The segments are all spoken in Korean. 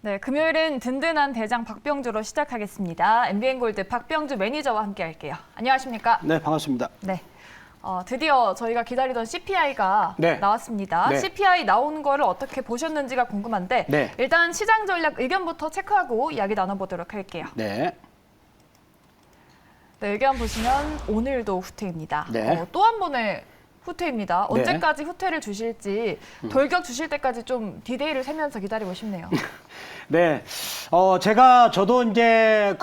네, 금요일은 든든한 대장 박병주로 시작하겠습니다. MBN골드 박병주 매니저와 함께 할게요. 안녕하십니까? 네, 반갑습니다. 네. 드디어 저희가 기다리던 CPI가 네. 나왔습니다. 네. CPI 나오는 거를 어떻게 보셨는지가 궁금한데 네. 일단 시장 전략 의견부터 체크하고 이야기 나눠보도록 할게요. 네. 네, 의견 보시면 오늘도 후퇴입니다. 네. 또 한 번의 후퇴입니다. 네. 언제까지 후퇴를 주실지 돌격 주실 때까지 좀 디데이를 세면서 기다리고 싶네요. 네. 저도 이제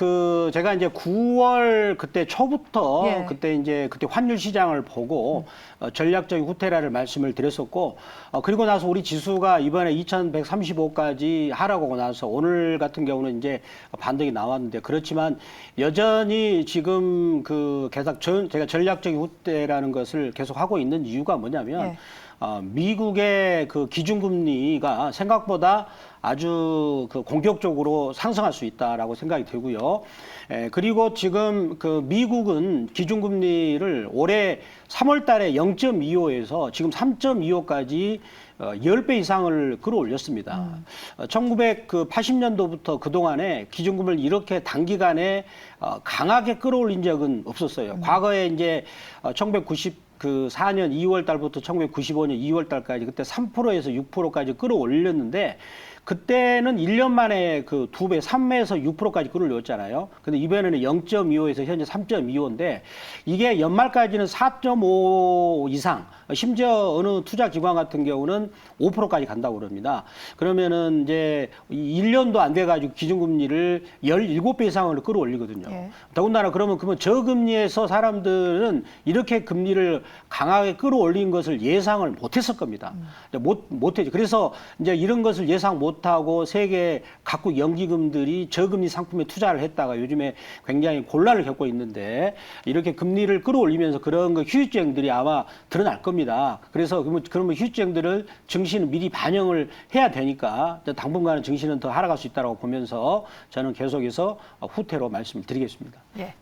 제가 이제 9월 그때 초부터 예. 그때 환율 시장을 보고 전략적인 후퇴라를 말씀을 드렸었고, 그리고 나서 우리 지수가 이번에 2135까지 하락하고 나서 오늘 같은 경우는 이제 반등이 나왔는데, 그렇지만 여전히 지금 계속 제가 전략적인 후퇴라는 것을 계속 하고 있는 이유가 뭐냐면, 예. 미국의 기준금리가 생각보다 아주 공격적으로 상승할 수 있다라고 생각이 들고요. 그리고 지금 미국은 기준금리를 올해 3월 달에 0.25에서 지금 3.25까지 10배 이상을 끌어올렸습니다. 1980년도부터 그동안에 기준금리를 이렇게 단기간에 강하게 끌어올린 적은 없었어요. 과거에 이제 1994년 2월 달부터 1995년 2월 달까지 그때 3%에서 6%까지 끌어올렸는데, 그때는 1년 만에 2배, 3배에서 6%까지 끌어올렸잖아요. 근데 이번에는 0.25에서 현재 3.25인데, 이게 연말까지는 4.5 이상, 심지어 어느 투자 기관 같은 경우는 5%까지 간다고 그럽니다. 그러면은 이제 1년도 안 돼가지고 기준금리를 17배 이상으로 끌어올리거든요. 예. 더군다나 그러면 저금리에서 사람들은 이렇게 금리를 강하게 끌어올린 것을 예상을 못했을 겁니다. 못했죠. 그래서 이제 이런 것을 예상 못하고 세계 각국 연기금들이 저금리 상품에 투자를 했다가 요즘에 굉장히 곤란을 겪고 있는데, 이렇게 금리를 끌어올리면서 그런 휴유증들이 아마 드러날 겁니다. 그래서 그러면 휴유증들을 증시는 미리 반영을 해야 되니까 당분간은 증시는 더 하락할 수 있다고 보면서 저는 계속해서 후퇴로 말씀을 드리겠습니다. 예.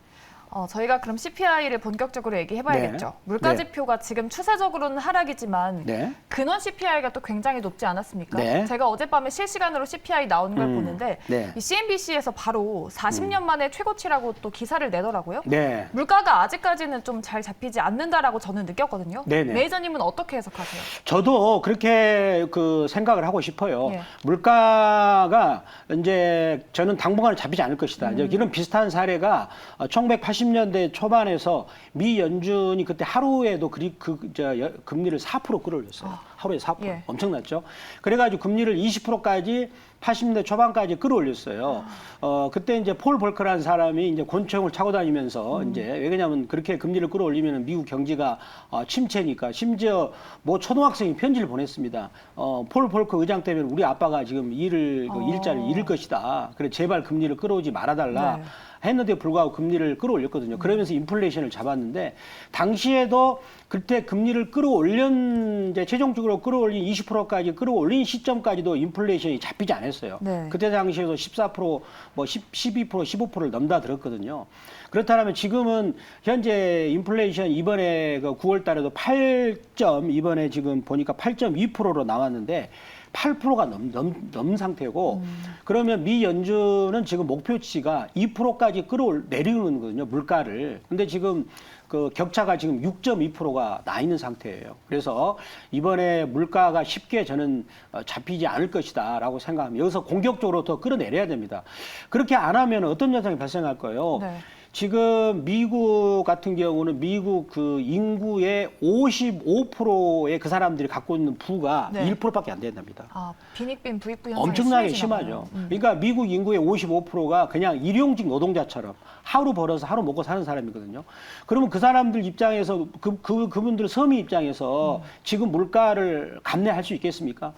저희가 그럼 CPI를 본격적으로 얘기해봐야겠죠. 네. 물가지표가 지금 추세적으로는 하락이지만 네. 근원 CPI가 또 굉장히 높지 않았습니까? 네. 제가 어젯밤에 실시간으로 CPI 나오는 걸 보는데 네. 이 CNBC에서 바로 40년 만에 최고치라고 또 기사를 내더라고요. 네. 물가가 아직까지는 좀 잘 잡히지 않는다라고 저는 느꼈거든요. 네네. 매니저님은 어떻게 해석하세요? 저도 그렇게 생각을 하고 싶어요. 예. 물가가 이제 저는 당분간 잡히지 않을 것이다. 이제 이런 비슷한 사례가 1980년대 초반에서 미 연준이 그때 하루에도 금리를 4% 끌어올렸어요. 하루에 4%. 예. 엄청났죠. 그래가지고 금리를 20%까지 80년대 초반까지 끌어올렸어요. 그때 이제 폴 볼커라는 사람이 이제 권총을 차고 다니면서 이제 왜냐면 그렇게 금리를 끌어올리면 미국 경제가 침체니까, 심지어 초등학생이 편지를 보냈습니다. 폴 볼커 의장 때문에 우리 아빠가 지금 일자리를 잃을 것이다. 그래 제발 금리를 끌어오지 말아달라. 네. 했는데 불구하고 금리를 끌어올렸거든요. 그러면서 인플레이션을 잡았는데, 당시에도 그때 금리를 이제 최종적으로 끌어올린 20%까지 끌어올린 시점까지도 인플레이션이 잡히지 않았어요. 네. 그때 당시에도 14%, 12%, 15%를 넘나들었거든요. 그렇다면 지금은 현재 인플레이션 이번에 9월 달에도 이번에 지금 보니까 8.2%로 나왔는데 8%가 넘은 상태고, 그러면 미 연준은 지금 목표치가 2%까지 내리는 거거든요, 물가를. 근데 지금 격차가 지금 6.2%가 나 있는 상태예요. 그래서 이번에 물가가 쉽게 저는 잡히지 않을 것이다라고 생각합니다. 여기서 공격적으로 더 끌어내려야 됩니다. 그렇게 안 하면 어떤 현상이 발생할 거예요? 네. 지금 미국 같은 경우는 미국 인구의 55%의 그 사람들이 갖고 있는 부가 네. 1%밖에 안 된답니다. 빈익빈 부익부 현상이 엄청나게 심해지나 심하죠. 봐요. 그러니까 미국 인구의 55%가 그냥 일용직 노동자처럼 하루 벌어서 하루 먹고 사는 사람이거든요. 그러면 그 사람들 입장에서 그분들 서민 입장에서 지금 물가를 감내할 수 있겠습니까?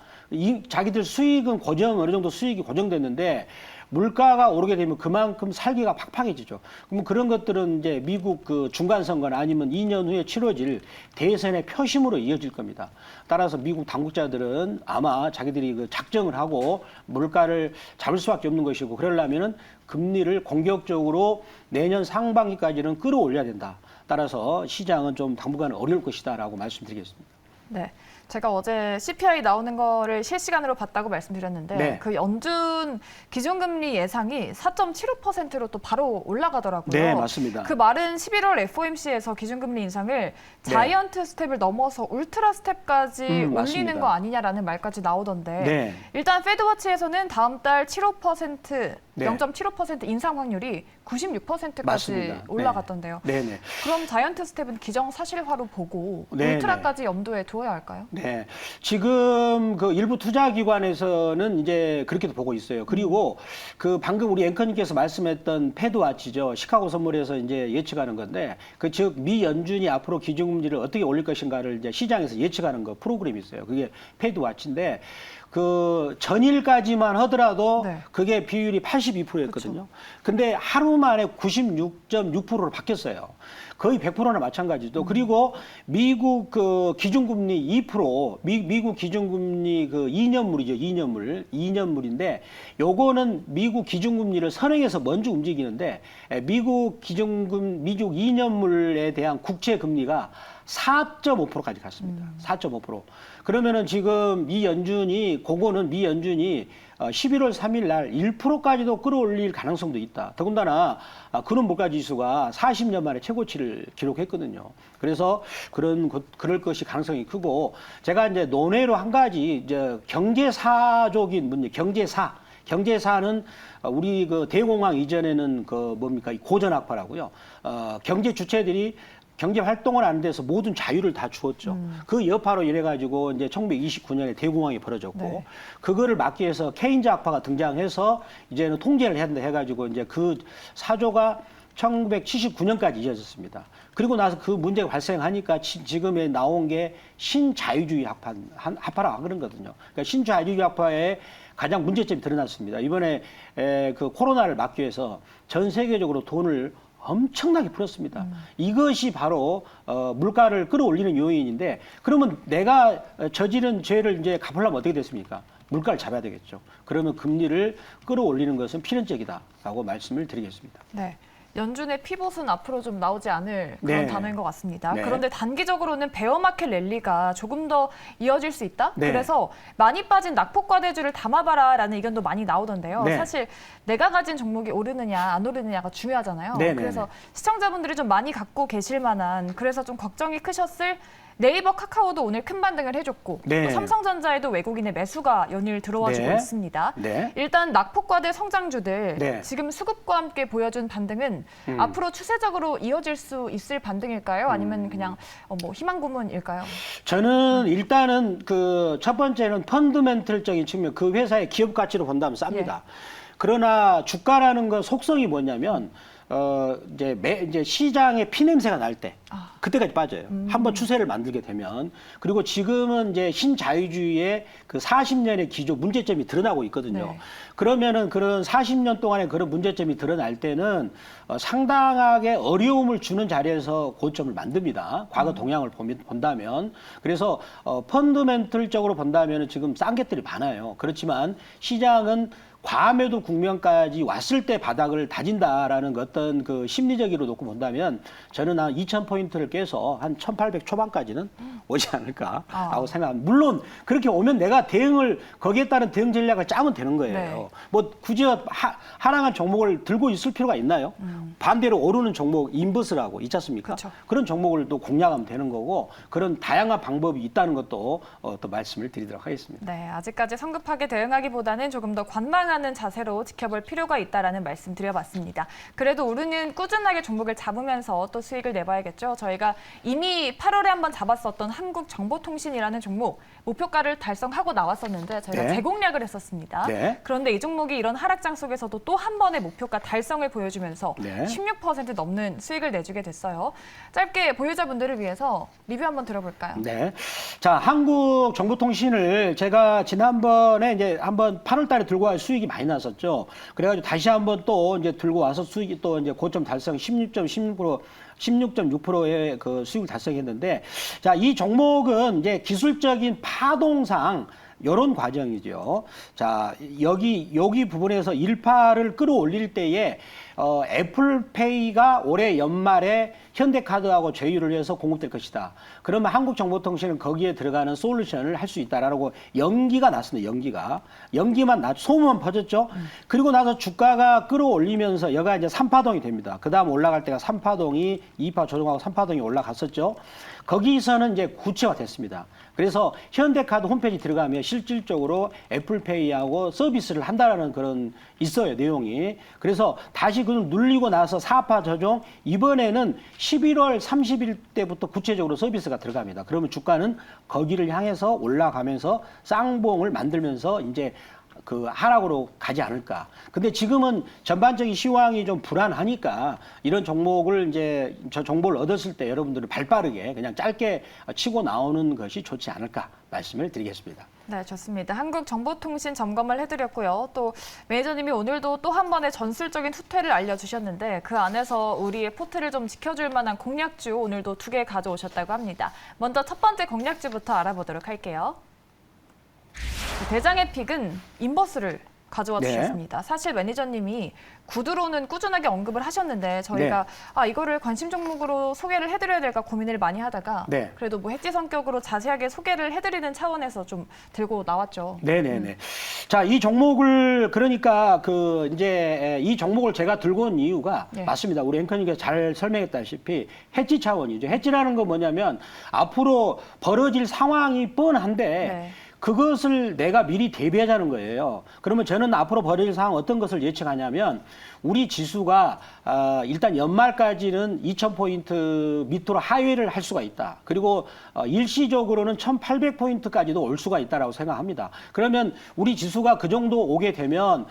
자기들 수익은 어느 정도 수익이 고정됐는데 물가가 오르게 되면 그만큼 살기가 팍팍해지죠. 그럼 그런 것들은 이제 미국 중간 선거나 아니면 2년 후에 치러질 대선의 표심으로 이어질 겁니다. 따라서 미국 당국자들은 아마 자기들이 작정을 하고 물가를 잡을 수밖에 없는 것이고, 그러려면은 금리를 공격적으로 내년 상반기까지는 끌어올려야 된다. 따라서 시장은 좀 당분간 어려울 것이다라고 말씀드리겠습니다. 네. 제가 어제 CPI 나오는 거를 실시간으로 봤다고 말씀드렸는데 네. 그 연준 기준금리 예상이 4.75%로 또 바로 올라가더라고요. 네, 맞습니다. 그 말은 11월 FOMC에서 기준금리 인상을 자이언트 스텝을 넘어서 울트라 스텝까지 올리는 맞습니다. 거 아니냐라는 말까지 나오던데 네. 일단 페드워치에서는 다음 달 75% 네. 0.75% 인상 확률이 96%까지 맞습니다. 올라갔던데요. 네, 네. 그럼 자이언트 스텝은 기정사실화로 보고 네, 울트라까지 염두에 두어야 할까요? 네. 지금 그 일부 투자기관에서는 이제 그렇게도 보고 있어요. 그리고 그 방금 우리 앵커님께서 말씀했던 패드와치죠. 시카고 선물에서 이제 예측하는 건데 그 즉 미 연준이 앞으로 기준금리를 어떻게 올릴 것인가를 이제 시장에서 예측하는 거 프로그램이 있어요. 그게 패드와치인데 그 전일까지만 하더라도 네. 그게 비율이 82%였거든요. 근데 하루 만에 96.6%로 바뀌었어요. 거의 100%나 마찬가지죠. 그리고 미국 그 기준금리 2%, 미국 기준금리 그 2년물이죠. 2년물인데 요거는 미국 기준금리를 선행해서 먼저 움직이는데 미국 2년물에 대한 국채 금리가 4.5%까지 갔습니다. 4.5%. 그러면은 지금 미 연준이 11월 3일 날 1%까지도 끌어올릴 가능성도 있다. 더군다나 근원 물가 지수가 40년 만에 최고치를 기록했거든요. 그래서 그럴 것이 가능성이 크고 제가 이제 논외로 한 가지 이제 경제사적인 문제, 경제사는 우리 그 대공황 이전에는 그 뭡니까 고전 악화라고요. 경제 주체들이 경제 활동을 하는 데서 모든 자유를 다 주었죠. 그 여파로 이래 가지고 이제 1929년에 대공황이 벌어졌고 네. 그거를 막기 위해서 케인즈 악파가 등장해서 이제는 통제를 해야 된다 해가지고 이제 그 사조가 1979년까지 이어졌습니다. 그리고 나서 그 문제가 발생하니까 지금에 나온 게 신자유주의 학파라고 그런 거거든요. 그러니까 신자유주의 학파의 가장 문제점이 드러났습니다. 이번에 그 코로나를 막기 위해서 전 세계적으로 돈을 엄청나게 풀었습니다. 이것이 바로 물가를 끌어올리는 요인인데 그러면 내가 저지른 죄를 이제 갚으려면 어떻게 됐습니까? 물가를 잡아야 되겠죠. 그러면 금리를 끌어올리는 것은 필연적이다라고 말씀을 드리겠습니다. 네. 연준의 피봇은 앞으로 좀 나오지 않을 그런 네. 단어인 것 같습니다. 네. 그런데 단기적으로는 베어마켓 랠리가 조금 더 이어질 수 있다? 네. 그래서 많이 빠진 낙폭과대주를 담아봐라라는 의견도 많이 나오던데요. 네. 사실 내가 가진 종목이 오르느냐 안 오르느냐가 중요하잖아요. 네, 네, 그래서 네. 시청자분들이 좀 많이 갖고 계실 만한 그래서 좀 걱정이 크셨을 네이버, 카카오도 오늘 큰 반등을 해줬고 네. 또 삼성전자에도 외국인의 매수가 연일 들어와주고 네. 있습니다. 네. 일단 낙폭과대 성장주들 네. 지금 수급과 함께 보여준 반등은 앞으로 추세적으로 이어질 수 있을 반등일까요? 아니면 그냥 뭐 희망 고문일까요? 저는 일단은 그 첫 번째는 펀더멘털적인 측면, 그 회사의 기업 가치로 본다면 쌉니다. 그러나 주가라는 건 속성이 뭐냐면 이제 시장의 피냄새가 날 때, 그때까지 빠져요. 한번 추세를 만들게 되면. 그리고 지금은 이제 신자유주의의 그 40년의 기조 문제점이 드러나고 있거든요. 네. 그러면은 그런 40년 동안의 그런 문제점이 드러날 때는 상당하게 어려움을 주는 자리에서 고점을 만듭니다. 과거 동향을 본다면. 그래서 펀더멘털적으로 본다면 지금 싼 것들이 많아요. 그렇지만 시장은 과매도 국면까지 왔을 때 바닥을 다진다라는 어떤 그 심리적으로 놓고 본다면 저는 한 2,000포인트를 깨서 한 1,800 초반까지는 오지 않을까라고 생각합니다. 물론 그렇게 오면 내가 거기에 따른 대응 전략을 짜면 되는 거예요. 네. 뭐 굳이 하락한 종목을 들고 있을 필요가 있나요? 반대로 오르는 종목 인버스라고 있지 않습니까? 그쵸. 그런 종목을 또 공략하면 되는 거고 그런 다양한 방법이 있다는 것도 또 말씀을 드리도록 하겠습니다. 네, 아직까지 성급하게 대응하기보다는 조금 더 관망하는 자세로 지켜볼 필요가 있다라는 말씀 드려봤습니다. 그래도 우리는 꾸준하게 종목을 잡으면서 또 수익을 내봐야겠죠. 저희가 이미 8월에 한번 잡았었던 한국정보통신이라는 종목 목표가를 달성하고 나왔었는데 저희가 네. 재공략을 했었습니다. 네. 그런데 이 종목이 이런 하락장 속에서도 또 한 번의 목표가 달성을 보여주면서 네. 16% 넘는 수익을 내주게 됐어요. 짧게 보유자분들을 위해서 리뷰 한번 들어볼까요? 네. 자, 한국정보통신을 제가 지난번에 이제 한번 8월 달에 들고 와 수익이 많이 났었죠. 그래가지고 다시 한번 또 이제 들고 와서 수익이 또 이제 고점 달성 16.6%의 그 수익을 달성했는데 자, 이 종목은 이제 기술적인 파동상 요런 과정이죠. 자, 여기 부분에서 1파를 끌어올릴 때에 애플페이가 올해 연말에 현대카드하고 제휴를 해서 공급될 것이다. 그러면 한국정보통신은 거기에 들어가는 솔루션을 할 수 있다라고 연기가 났습니다. 연기만 소문만 퍼졌죠. 그리고 나서 주가가 끌어올리면서 여가 이제 3파동이 됩니다. 그 다음 올라갈 때가 3파동이 2파 조정하고 3파동이 올라갔었죠. 거기서는 이제 구체화됐습니다. 그래서 현대카드 홈페이지 들어가면 실질적으로 애플페이하고 서비스를 한다라는 그런 있어요, 내용이. 그래서 다시 그걸 눌리고 나서 4파 조정, 이번에는 11월 30일 때부터 구체적으로 서비스가 들어갑니다. 그러면 주가는 거기를 향해서 올라가면서 쌍봉을 만들면서 이제 그 하락으로 가지 않을까. 근데 지금은 전반적인 시황이 좀 불안하니까 이런 종목을 이제 저 정보를 얻었을 때 여러분들은 발빠르게 그냥 짧게 치고 나오는 것이 좋지 않을까 말씀을 드리겠습니다. 네, 좋습니다. 한국정보통신 점검을 해드렸고요. 또 매니저님이 오늘도 또 한 번의 전술적인 후퇴를 알려주셨는데 그 안에서 우리의 포트를 좀 지켜줄 만한 공략주 오늘도 2개 가져오셨다고 합니다. 먼저 첫 번째 공략주부터 알아보도록 할게요. 대장의 픽은 인버스를 가져와 주셨습니다. 사실 매니저님이 구두로는 꾸준하게 언급을 하셨는데 저희가 이거를 관심 종목으로 소개를 해드려야 될까 고민을 많이 하다가 그래도 뭐 해지 성격으로 자세하게 소개를 해드리는 차원에서 좀 들고 나왔죠. 네네네. 자, 이 종목을 그러니까 이제 이 종목을 제가 들고 온 이유가 맞습니다. 우리 앵커님께서 잘 설명했다시피 해지 차원이죠. 해지라는 건 뭐냐면 앞으로 벌어질 상황이 뻔한데 그것을 내가 미리 대비하자는 거예요. 그러면 저는 앞으로 벌어질 상황 어떤 것을 예측하냐면 우리 지수가 일단 연말까지는 2000포인트 밑으로 하회를 할 수가 있다. 그리고 일시적으로는 1800포인트까지도 올 수가 있다라고 생각합니다. 그러면 우리 지수가 그 정도 오게 되면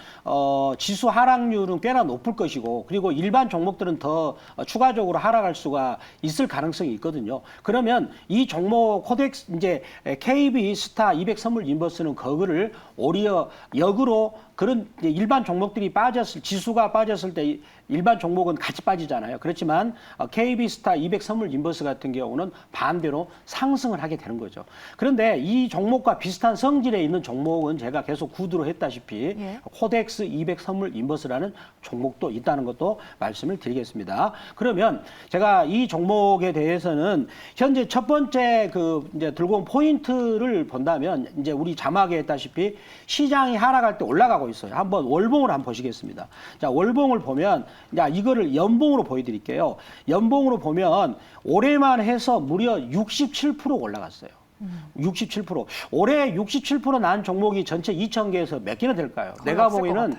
지수 하락률은 꽤나 높을 것이고 그리고 일반 종목들은 더 추가적으로 하락할 수가 있을 가능성이 있거든요. 그러면 이 종목 코덱스 이제 KB 스타 200 선물 인버스는 그거를 오히려 역으로 그런 일반 종목들이 지수가 빠졌을 때 일반 종목은 같이 빠지잖아요. 그렇지만 KB스타 200 선물 인버스 같은 경우는 반대로 상승을 하게 되는 거죠. 그런데 이 종목과 비슷한 성질에 있는 종목은 제가 계속 구두로 했다시피 코덱스 200 선물 인버스라는 종목도 있다는 것도 말씀을 드리겠습니다. 그러면 제가 이 종목에 대해서는 현재 첫 번째 이제 들고 온 포인트를 본다면 이제 우리 자막에 했다시피 시장이 하락할 때 올라가고 있어요. 한번 월봉을 한번 보시겠습니다. 자, 월봉을 보면 이거를 연봉으로 보여드릴게요. 연봉으로 보면 올해만 해서 무려 67% 올라갔어요. 67%. 올해 67% 난 종목이 전체 2,000개에서 몇 개나 될까요? 내가 보기에는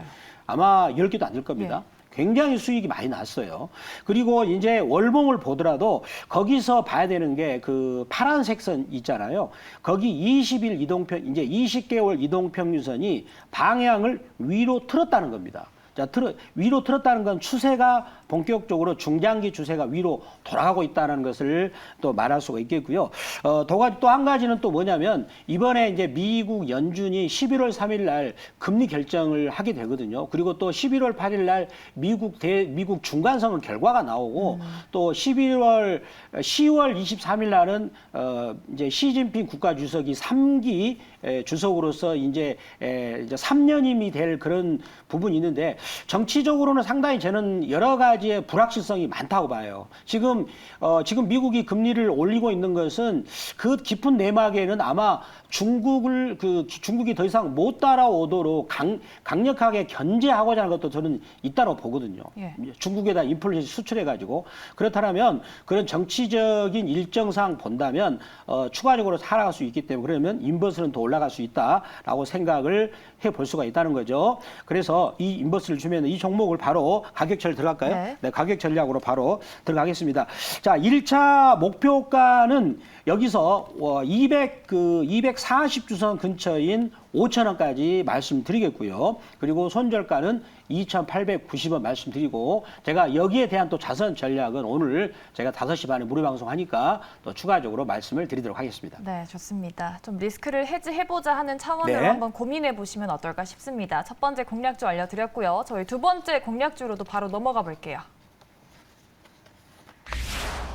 아마 10개도 안 될 겁니다. 굉장히 수익이 많이 났어요. 그리고 이제 월봉을 보더라도 거기서 봐야 되는 게 그 파란색 선 있잖아요. 거기 20일 이제 20개월 이동평균선이 방향을 위로 틀었다는 겁니다. 자, 위로 틀었다는 건 추세가 본격적으로 중장기 추세가 위로 돌아가고 있다는 것을 또 말할 수가 있겠고요. 또 한 가지는 또 뭐냐면 이번에 이제 미국 연준이 11월 3일 날 금리 결정을 하게 되거든요. 그리고 또 11월 8일 날 미국 중간선거 결과가 나오고 또 10월 23일 날은 이제 시진핑 국가주석이 3기 주석으로서 이제 3년임이 될 그런 부분이 있는데 정치적으로는 상당히 저는 여러 가지의 불확실성이 많다고 봐요. 지금 미국이 금리를 올리고 있는 것은 그 깊은 내막에는 아마 중국이 더 이상 못 따라오도록 강력하게 견제하고자 하는 것도 저는 있다고 보거든요. 중국에다 인플레이션 수출해가지고 그렇다면 그런 정치적인 일정상 본다면 추가적으로 살아갈 수 있기 때문에 그러면 인버스는 더 올라갈 수 있다라고 생각을 해볼 수가 있다는 거죠. 그래서 이 인버스를 주면 이 종목을 바로 가격 처리 들어갈까요? 네, 가격 전략으로 바로 들어가겠습니다. 자, 1차 목표가는 여기서 240주선 근처인 5,000원까지 말씀드리겠고요. 그리고 손절가는 2,890원 말씀드리고 제가 여기에 대한 또 자선 전략은 오늘 제가 5시 반에 무료 방송하니까 또 추가적으로 말씀을 드리도록 하겠습니다. 네, 좋습니다. 좀 리스크를 해지해보자 하는 차원으로 한번 고민해 보시면 어떨까 싶습니다. 첫 번째 공략주 알려드렸고요. 저희 두 번째 공략주로도 바로 넘어가 볼게요.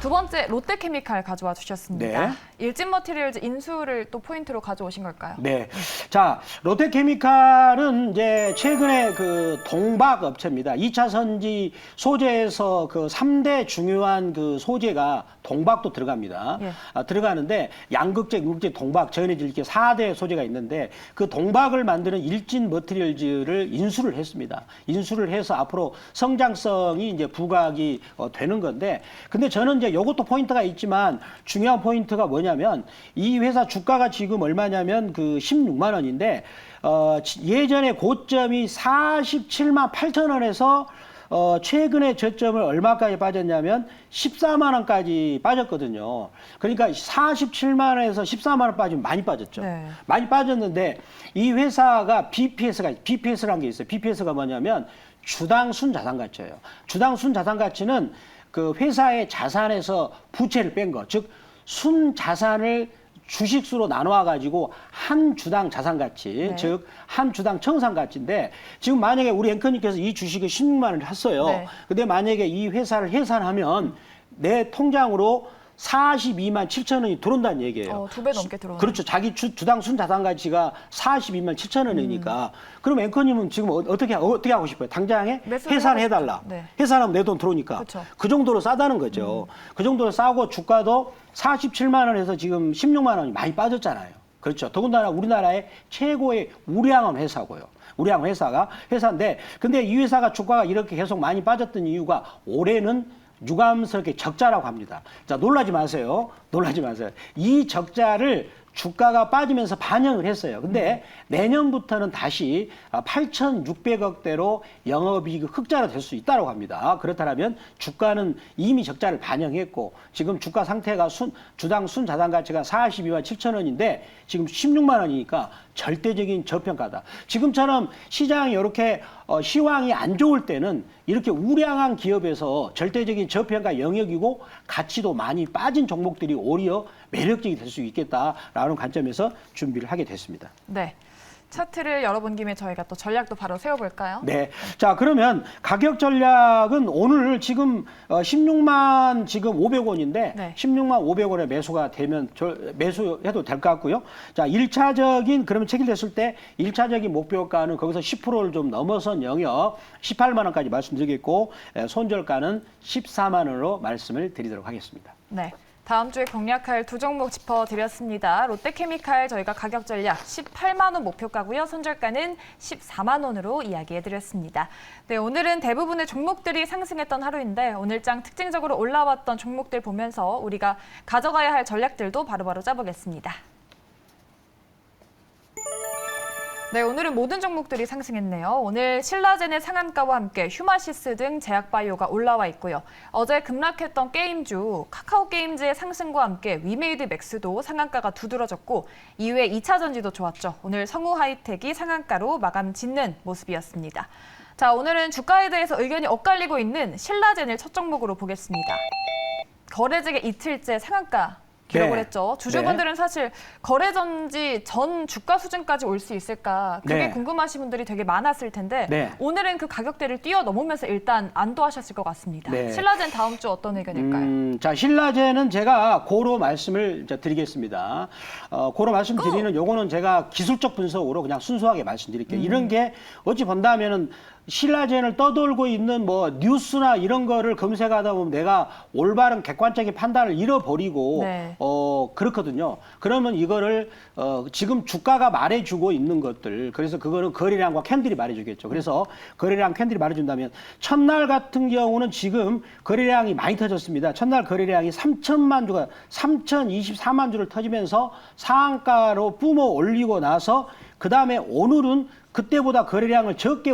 두 번째 롯데케미칼 가져와 주셨습니다. 네. 일진머티리얼즈 인수를 또 포인트로 가져오신 걸까요? 네. 자, 롯데케미칼은 이제 최근에 그 동박 업체입니다. 2차 선지 소재에서 그 3대 중요한 그 소재가 동박도 들어갑니다. 예. 들어가는데 양극재, 음극재, 동박, 전해질 이렇게 4대 소재가 있는데 그 동박을 만드는 일진 머티리얼즈를 인수를 했습니다. 인수를 해서 앞으로 성장성이 이제 부각이 되는 건데, 근데 저는 이제 요것도 포인트가 있지만 중요한 포인트가 뭐냐면 이 회사 주가가 지금 얼마냐면 그 16만 원인데 예전에 고점이 47만 8천 원에서 최근에 저점을 얼마까지 빠졌냐면 14만 원까지 빠졌거든요. 그러니까 47만 원에서 14만 원 빠지면 많이 빠졌죠. 네. 많이 빠졌는데 이 회사가 BPS라는 게 있어요. BPS가 뭐냐면 주당 순자산가치예요. 주당 순자산가치는 그 회사의 자산에서 부채를 뺀 거, 즉 순자산을 주식수로 나눠가지고 한 주당 자산가치, 네. 즉 한 주당 청산가치인데 지금 만약에 우리 앵커님께서 이 주식을 16만 원을 샀어요. 네. 근데 만약에 이 회사를 해산하면 내 통장으로 42만 7천 원이 들어온다는 얘기예요. 2배 넘게 들어오네요. 그렇죠. 자기 주당 순자산가치가 42만 7천 원이니까. 그럼 앵커님은 지금 어떻게 하고 싶어요? 당장에 매수를 해산을 하고 해달라. 싶죠. 네. 해산하면 내 돈 들어오니까. 그렇죠. 그 정도로 싸다는 거죠. 그 정도로 싸고 주가도 47만 원에서 지금 16만 원이 많이 빠졌잖아요. 그렇죠. 더군다나 우리나라의 최고의 우량한 회사고요. 우량한 회사인데, 근데 이 회사가 주가가 이렇게 계속 많이 빠졌던 이유가 올해는 유감스럽게 적자라고 합니다. 자, 놀라지 마세요. 놀라지 마세요. 이 적자를 주가가 빠지면서 반영을 했어요. 근데 내년부터는 다시 8,600억대로 영업이익 흑자로 될 수 있다고 합니다. 그렇다면 주가는 이미 적자를 반영했고 지금 주가 상태가 주당 순자산가치가 42만 7천 원인데 지금 16만 원이니까 절대적인 저평가다. 지금처럼 시장이 이렇게 시황이 안 좋을 때는 이렇게 우량한 기업에서 절대적인 저평가 영역이고 가치도 많이 빠진 종목들이 오히려 매력적이 될 수 있겠다라는 관점에서 준비를 하게 됐습니다. 네. 차트를 열어본 김에 저희가 또 전략도 바로 세워볼까요? 네. 자, 그러면 가격 전략은 오늘 지금 16만 지금 500원인데 네. 16만 500원에 매수가 되면 매수해도 될 것 같고요. 자, 1차적인 그러면 체결됐을 때 1차적인 목표가는 거기서 10%를 좀 넘어선 영역 18만 원까지 말씀드리겠고 손절가는 14만 원으로 말씀을 드리도록 하겠습니다. 네. 다음 주에 공략할 두 종목 짚어드렸습니다. 롯데케미칼 저희가 가격 전략 18만 원 목표가고요. 손절가는 14만 원으로 이야기해드렸습니다. 네, 오늘은 대부분의 종목들이 상승했던 하루인데 오늘장 특징적으로 올라왔던 종목들 보면서 우리가 가져가야 할 전략들도 바로바로 짜보겠습니다. 네, 오늘은 모든 종목들이 상승했네요. 오늘 신라젠의 상한가와 함께 휴마시스 등 제약바이오가 올라와 있고요. 어제 급락했던 게임주 카카오게임즈의 상승과 함께 위메이드 맥스도 상한가가 두드러졌고 이후에 2차 전지도 좋았죠. 오늘 성우하이텍이 상한가로 마감 짓는 모습이었습니다. 자, 오늘은 주가에 대해서 의견이 엇갈리고 있는 신라젠을 첫 종목으로 보겠습니다. 거래직에 이틀째 상한가 기록을 네. 했죠. 주주분들은 사실 거래 전지 전 주가 수준까지 올 수 있을까 그게 네. 궁금하신 분들이 되게 많았을 텐데 네. 오늘은 그 가격대를 뛰어넘으면서 일단 안도하셨을 것 같습니다. 네. 신라젠 다음 주 어떤 의견일까요? 자, 신라젠은 제가 고로 말씀을 드리겠습니다. 고로 말씀드리는 요거는 제가 기술적 분석으로 그냥 순수하게 말씀드릴게요. 이런 게 어찌 본다면은 신라젠을 떠돌고 있는 뭐 뉴스나 이런 거를 검색하다 보면 내가 올바른 객관적인 판단을 잃어버리고 네. 그렇거든요. 그러면 이거를 지금 주가가 말해주고 있는 것들, 그래서 그거는 거래량과 캔들이 말해주겠죠. 그래서 거래량 캔들이 말해준다면 첫날 같은 경우는 지금 거래량이 많이 터졌습니다. 첫날 거래량이 3,024만 주를 터지면서 상한가로 뿜어 올리고 나서 그 다음에 오늘은 그때보다 거래량을 적게,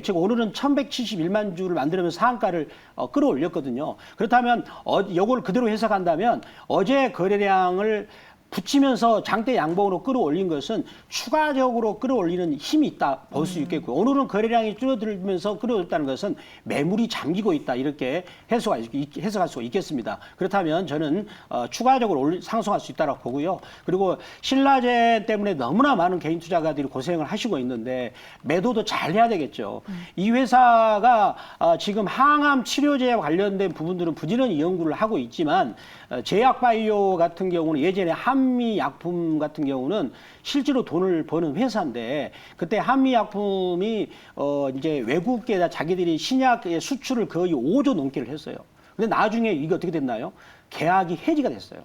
즉 오늘은 1,171만 주를 만들면서 상한가를 끌어올렸거든요. 그렇다면 이걸 그대로 해석한다면 어제 거래량을 붙이면서 장대 양봉으로 끌어올린 것은 추가적으로 끌어올리는 힘이 있다 볼 수 있겠고, 오늘은 거래량이 줄어들면서 끌어올렸다는 것은 매물이 잠기고 있다, 이렇게 해석할 수가 있겠습니다. 그렇다면 저는 추가적으로 상승할 수 있다고 보고요. 그리고 신라젠 때문에 너무나 많은 개인 투자가들이 고생을 하시고 있는데 매도도 잘 해야 되겠죠. 이 회사가 지금 항암 치료제와 관련된 부분들은 부지런히 연구를 하고 있지만, 제약바이오 같은 경우는 예전에 한미약품 같은 경우는 실제로 돈을 버는 회사인데, 그때 한미약품이 이제 외국에다 자기들이 신약의 수출을 거의 5조 넘게를 했어요. 근데 나중에 이게 어떻게 됐나요? 계약이 해지가 됐어요.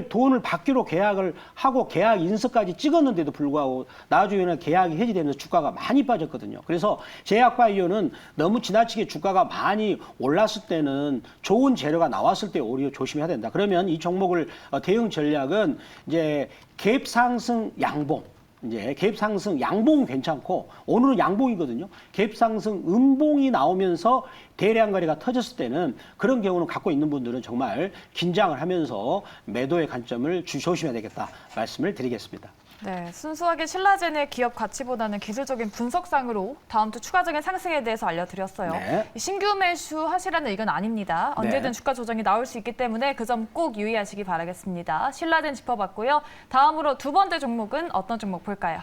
돈을 받기로 계약을 하고 계약 인서까지 찍었는데도 불구하고 나중에는 계약이 해지되면서 주가가 많이 빠졌거든요. 그래서 제약바이오는 너무 지나치게 주가가 많이 올랐을 때는 좋은 재료가 나왔을 때 오히려 조심해야 된다. 그러면 이 종목을 대응 전략은 이제 갭 상승 양봉. 이제 갭 상승 양봉 괜찮고, 오늘은 양봉이거든요. 갭 상승 음봉이 나오면서 대량 거래가 터졌을 때는, 그런 경우는 갖고 있는 분들은 정말 긴장을 하면서 매도의 관점을 조심해야 되겠다 말씀을 드리겠습니다. 네, 순수하게 신라젠의 기업 가치보다는 기술적인 분석상으로 다음 주 추가적인 상승에 대해서 알려드렸어요. 네. 신규 매수 하시라는 의견 아닙니다. 언제든 네. 주가 조정이 나올 수 있기 때문에 그 점 꼭 유의하시기 바라겠습니다. 신라젠 짚어봤고요. 다음으로 두 번째 종목은 어떤 종목 볼까요?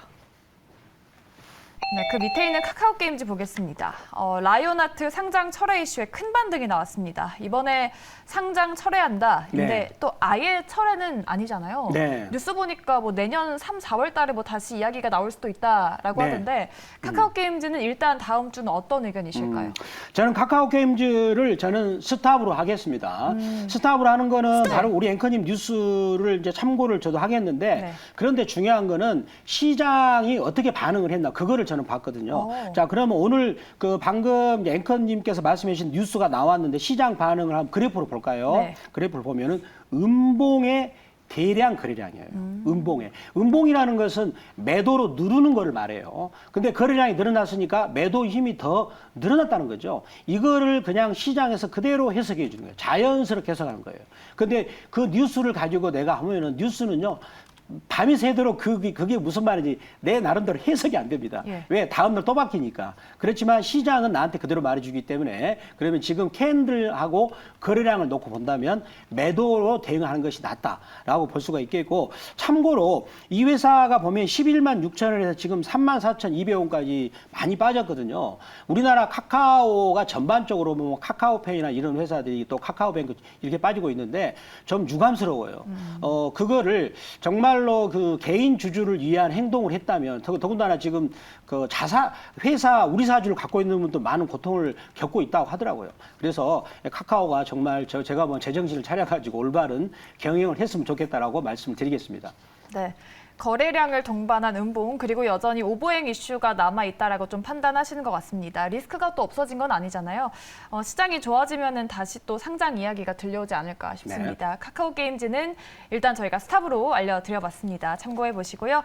네, 그 밑에 있는 카카오게임즈 보겠습니다. 라이온하트 상장 철회 이슈에 큰 반등이 나왔습니다. 이번에 상장 철회한다. 근데 네. 또 아예 철회는 아니잖아요. 네. 뉴스 보니까 뭐 내년 3, 4월 달에 뭐 다시 이야기가 나올 수도 있다라고 네. 하던데, 카카오게임즈는 일단 다음 주는 어떤 의견이실까요? 저는 카카오게임즈를 스탑으로 하겠습니다. 스탑으로 하는 거는 다른 우리 앵커님 뉴스를 이제 참고를 저도 하겠는데, 네. 그런데 중요한 거는 시장이 어떻게 반응을 했나, 그거를 저는 봤거든요. 오. 자, 그러면 오늘 방금 이제 앵커님께서 말씀해 주신 뉴스가 나왔는데 시장 반응을 한번 그래프로 볼까요? 네. 그래프를 보면은 음봉의 대량 거래량이에요. 음봉이라는 것은 매도로 누르는 거를 말해요. 근데 거래량이 늘어났으니까 매도 힘이 더 늘어났다는 거죠. 이거를 그냥 시장에서 그대로 해석해 주는 거예요. 자연스럽게 해석하는 거예요. 근데 그 뉴스를 가지고 내가 하면은, 뉴스는요, 밤이 새도록 그게 무슨 말인지 내 나름대로 해석이 안 됩니다. 예. 왜? 다음날 또 바뀌니까. 그렇지만 시장은 나한테 그대로 말해주기 때문에, 그러면 지금 캔들하고 거래량을 놓고 본다면 매도로 대응하는 것이 낫다라고 볼 수가 있겠고, 참고로 이 회사가 보면 11만 6천 원에서 지금 3만 4,200원까지 많이 빠졌거든요. 우리나라 카카오가 전반적으로 뭐 카카오페이나 이런 회사들이 또 카카오뱅크 이렇게 빠지고 있는데 좀 유감스러워요. 그거를 정말로 그 개인 주주를 위한 행동을 했다면, 더군다나 지금 그 회사 우리 사주를 갖고 있는 분도 많은 고통을 겪고 있다고 하더라고요. 그래서 카카오가 정말 제가 뭐 제정신을 차려가지고 올바른 경영을 했으면 좋겠다라고 말씀드리겠습니다. 네. 거래량을 동반한 음봉, 그리고 여전히 오보행 이슈가 남아있다라고 좀 판단하시는 것 같습니다. 리스크가 또 없어진 건 아니잖아요. 시장이 좋아지면은 다시 또 상장 이야기가 들려오지 않을까 싶습니다. 네. 카카오게임즈는 일단 저희가 스탑으로 알려드려봤습니다. 참고해 보시고요.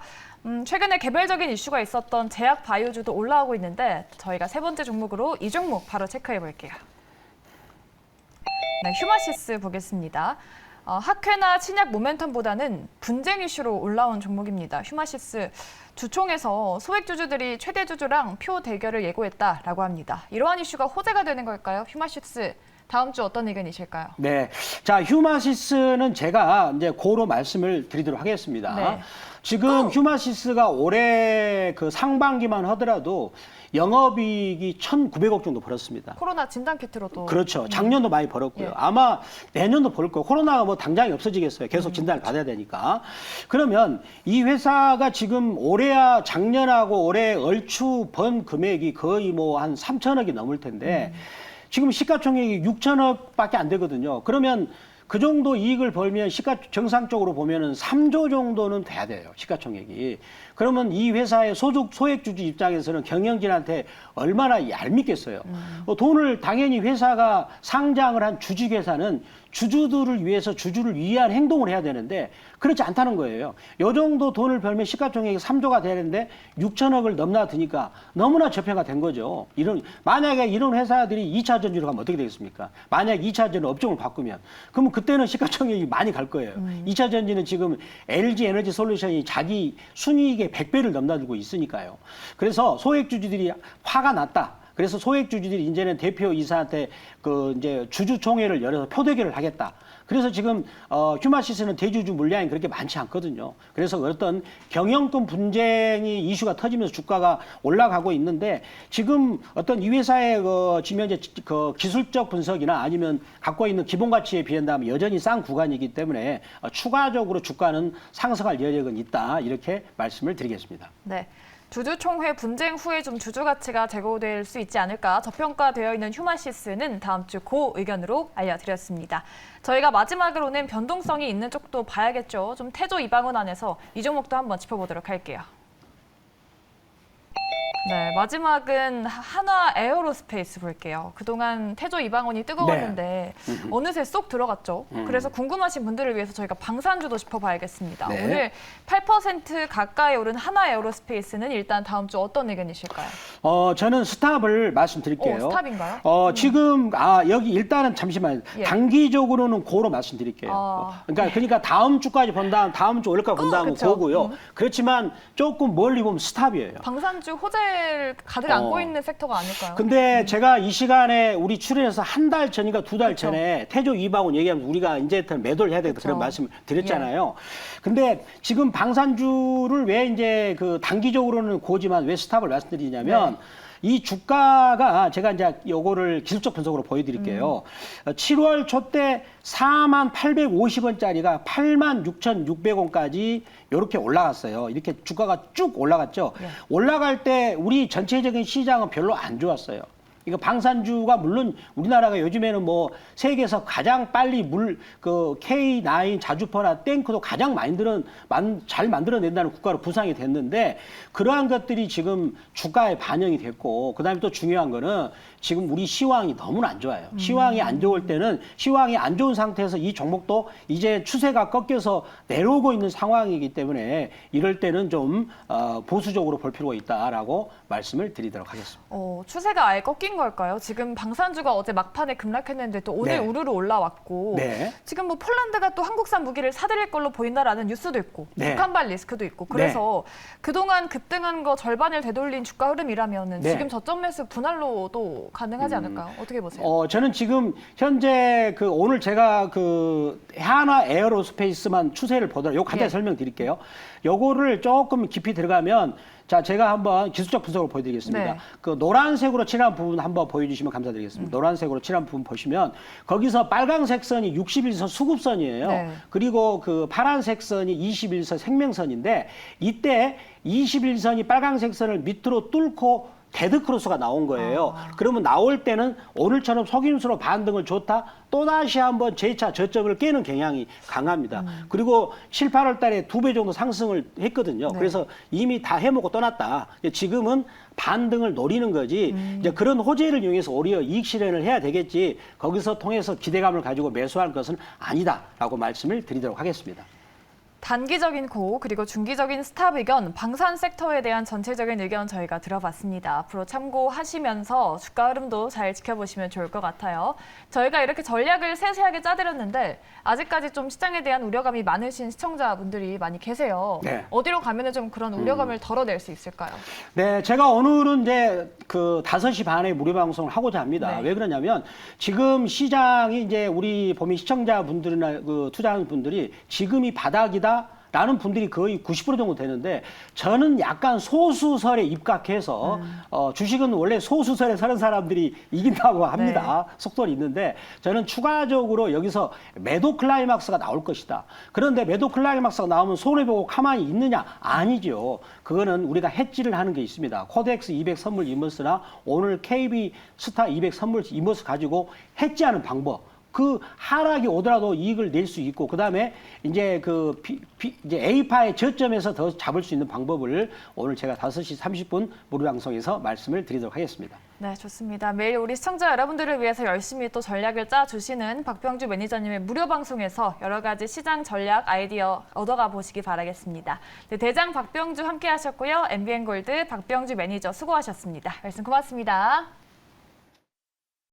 최근에 개별적인 이슈가 있었던 제약 바이오주도 올라오고 있는데, 저희가 세 번째 종목으로 이 종목 바로 체크해 볼게요. 네, 휴마시스 보겠습니다. 학회나 신약 모멘텀보다는 분쟁 이슈로 올라온 종목입니다. 휴마시스 주총에서 소액주주들이 최대주주랑 표 대결을 예고했다라고 합니다. 이러한 이슈가 호재가 되는 걸까요? 휴마시스 다음 주 어떤 의견이실까요? 네, 자, 휴마시스는 제가 이제 고로 말씀을 드리도록 하겠습니다. 네. 지금 휴마시스가 올해 그 상반기만 하더라도 영업이익이 1,900억 정도 벌었습니다. 코로나 진단키트로도. 그렇죠. 작년도 많이 벌었고요. 예. 아마 내년도 벌 거예요. 코로나가 뭐 당장이 없어지겠어요. 계속 진단을 받아야 되니까. 그러면 이 회사가 지금 작년하고 올해 얼추 번 금액이 거의 뭐 한 3천억이 넘을 텐데, 지금 시가총액이 6천억밖에 안 되거든요. 그러면 그 정도 이익을 벌면 정상적으로 보면은 3조 정도는 돼야 돼요, 시가총액이. 그러면 이 회사의 소액주주 입장에서는 경영진한테 얼마나 얄밉겠어요. 돈을 당연히 회사가 상장을 한 주식회사는 주주들을 위해서 주주를 위한 행동을 해야 되는데 그렇지 않다는 거예요. 요 정도 돈을 벌면 시가총액이 3조가 되는데 6천억을 넘나드니까 너무나 저평가 된 거죠. 만약에 이런 회사들이 2차 전지로 가면 어떻게 되겠습니까? 만약 2차 전지 업종을 바꾸면 그러면 그때는 시가총액이 많이 갈 거예요. 2차 전지는 지금 LG 에너지 솔루션이 자기 순이익의 100배를 넘나들고 있으니까요. 그래서 소액주주들이 화가 났다. 그래서 소액주주들이 이제는 대표이사한테 이제 주주총회를 열어서 표대결을 하겠다. 그래서 지금 휴마시스는 대주주 물량이 그렇게 많지 않거든요. 그래서 어떤 경영권 분쟁이 이슈가 터지면서 주가가 올라가고 있는데 지금 어떤 이 회사의 지금 현재 기술적 분석이나 아니면 갖고 있는 기본 가치에 비한다면 여전히 싼 구간이기 때문에 추가적으로 주가는 상승할 여력은 있다. 이렇게 말씀을 드리겠습니다. 네. 주주총회 분쟁 후에 좀 주주 가치가 제고될 수 있지 않을까 저평가되어 있는 휴마시스는 다음 주 고 의견으로 알려드렸습니다. 저희가 마지막으로는 변동성이 있는 쪽도 봐야겠죠. 좀 태조 이방원 안에서 이 종목도 한번 짚어보도록 할게요. 네, 마지막은 한화 에어로스페이스 볼게요. 그동안 태조 이방원이 뜨거웠는데 어느새 쏙 들어갔죠. 그래서 궁금하신 분들을 위해서 저희가 방산주도 짚어봐야겠습니다. 네. 오늘 8% 가까이 오른 한화 에어로스페이스는 일단 다음 주 어떤 의견이실까요? 저는 스탑을 말씀드릴게요. 스탑인가요? 지금 여기 일단은 잠시만요. 예. 단기적으로는 고로 말씀드릴게요. 그러니까 다음 주까지 본다면 다음 주 올까 본다면 그쵸. 고고요. 그렇지만 조금 멀리 보면 스탑이에요. 방산주 호재를 가득 안고 있는 섹터가 아닐까요? 근데 제가 이 시간에 우리 출연해서 한 달 전인가 두 달 전에 태조 이방원 얘기하면서 우리가 이제부터 매도를 해야 되겠다 그런 말씀을 드렸잖아요. 근데 지금 방산주를 왜 이제 단기적으로는 고지만 왜 스탑을 말씀드리냐면 이 주가가 제가 이제 요거를 기술적 분석으로 보여드릴게요. 7월 초 때 4850원짜리가 86,600원까지 이렇게 올라갔어요. 이렇게 주가가 쭉 올라갔죠. 올라갈 때 우리 전체적인 시장은 별로 안 좋았어요. 이거 방산주가 물론 우리나라가 요즘에는 뭐 세계에서 가장 빨리 K9 자주포나 탱크도 가장 잘 만들어낸다는 국가로 부상이 됐는데 그러한 것들이 지금 주가에 반영이 됐고 그다음에 또 중요한 거는 지금 우리 시황이 너무나 안 좋아요. 시황이 안 좋을 때는 시황이 안 좋은 상태에서 이 종목도 이제 추세가 꺾여서 내려오고 있는 상황이기 때문에 이럴 때는 좀 보수적으로 볼 필요가 있다라고 말씀을 드리도록 하겠습니다. 추세가 아예 꺾인 걸까요? 지금 방산주가 어제 막판에 급락했는데 또 오늘 우르르 올라왔고 지금 뭐 폴란드가 또 한국산 무기를 사들일 걸로 보인다라는 뉴스도 있고 북한발 리스크도 있고 그래서 그동안 급등한 거 절반을 되돌린 주가 흐름이라면 지금 저점 매수 분할로도 가능하지 않을까요? 어떻게 보세요? 저는 지금 현재 오늘 제가 한화 에어로스페이스만 추세를 보더라도 요거 간단히 설명드릴게요. 요거를 조금 깊이 들어가면 자, 제가 한번 기술적 분석을 보여드리겠습니다. 노란색으로 칠한 부분 한번 보여주시면 감사드리겠습니다. 노란색으로 칠한 부분 보시면 거기서 빨간색 선이 61선 수급선이에요. 그리고 파란색 선이 21선 생명선인데 이때 21선이 빨간색 선을 밑으로 뚫고 데드크로스가 나온 거예요. 그러면 나올 때는 오늘처럼 속임수로 반등을 줬다 또다시 한번 재차 저점을 깨는 경향이 강합니다. 그리고 7, 8월 달에 2배 정도 상승을 했거든요. 그래서 이미 다 해먹고 떠났다. 지금은 반등을 노리는 거지. 이제 그런 호재를 이용해서 오히려 이익 실현을 해야 되겠지. 거기서 통해서 기대감을 가지고 매수할 것은 아니다라고 말씀을 드리도록 하겠습니다. 단기적인 고 그리고 중기적인 스탑 의견, 방산 섹터에 대한 전체적인 의견 저희가 들어봤습니다. 앞으로 참고하시면서 주가 흐름도 잘 지켜보시면 좋을 것 같아요. 저희가 이렇게 전략을 세세하게 짜드렸는데 아직까지 좀 시장에 대한 우려감이 많으신 시청자분들이 많이 계세요. 어디로 가면 좀 그런 우려감을 덜어낼 수 있을까요? 네, 제가 오늘은 이제 5시 반에 무료 방송을 하고자 합니다. 왜 그러냐면 지금 시장이 이제 우리 보면 시청자분들이나 투자하는 분들이 지금이 바닥이다. 라는 분들이 거의 90% 정도 되는데 저는 약간 소수설에 입각해서 주식은 원래 소수설에 서는 사람들이 이긴다고 합니다. 속설이 있는데 저는 추가적으로 여기서 매도 클라이막스가 나올 것이다. 그런데 매도 클라이막스가 나오면 손해보고 가만히 있느냐? 아니죠. 그거는 우리가 해지를 하는 게 있습니다. 코덱스 200 선물 이머스나 오늘 KB 스타 200 선물 이머스 가지고 해지하는 방법. 그 하락이 오더라도 이익을 낼 수 있고 그다음에 이제 이제 A파의 저점에서 더 잡을 수 있는 방법을 오늘 제가 5시 30분 무료 방송에서 말씀을 드리도록 하겠습니다. 네, 좋습니다. 매일 우리 시청자 여러분들을 위해서 열심히 또 전략을 짜주시는 박병주 매니저님의 무료 방송에서 여러 가지 시장 전략 아이디어 얻어가 보시기 바라겠습니다. 네, 대장 박병주 함께 하셨고요. MBN 골드 박병주 매니저 수고하셨습니다. 말씀 고맙습니다.